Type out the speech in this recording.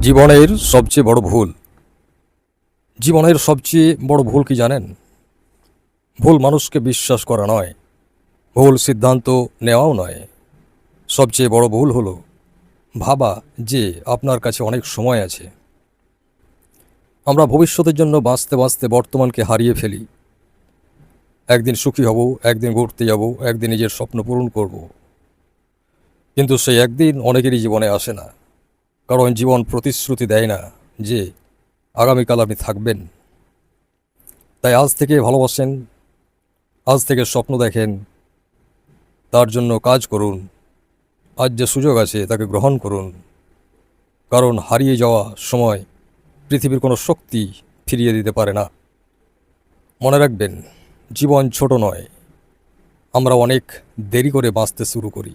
জীবনের সবচেয়ে বড় ভুল। জীবনের সবচেয়ে বড় ভুল কি জানেন? ভুল মানুষকে বিশ্বাস করা নয়, ভুল সিদ্ধান্ত নেওয়াও নয়। সবচেয়ে বড় ভুল হলো ভাবা যে আপনার কাছে অনেক সময় আছে। আমরা ভবিষ্যতের জন্য বাঁচতে বাঁচতে বর্তমানকে হারিয়ে ফেলি। একদিন সুখী হব, একদিন ঘুরতে যাব, একদিন নিজের স্বপ্ন পূরণ করব। কিন্তু সেই একদিন অনেকেরই জীবনে আসে না, কারণ জীবন প্রতিশ্রুতি দেয় না যে আগামীকাল আপনি থাকবেন। তাই আজ থেকে ভালোবাসেন, আজ থেকে স্বপ্ন দেখেন, তার জন্য কাজ করুন। আজ যে সুযোগ আছে তাকে গ্রহণ করুন, কারণ হারিয়ে যাওয়া সময় পৃথিবীর কোনো শক্তি ফিরিয়ে দিতে পারে না। মনে রাখবেন, জীবন ছোট নয়, আমরা অনেক দেরি করে বাঁচতে শুরু করি।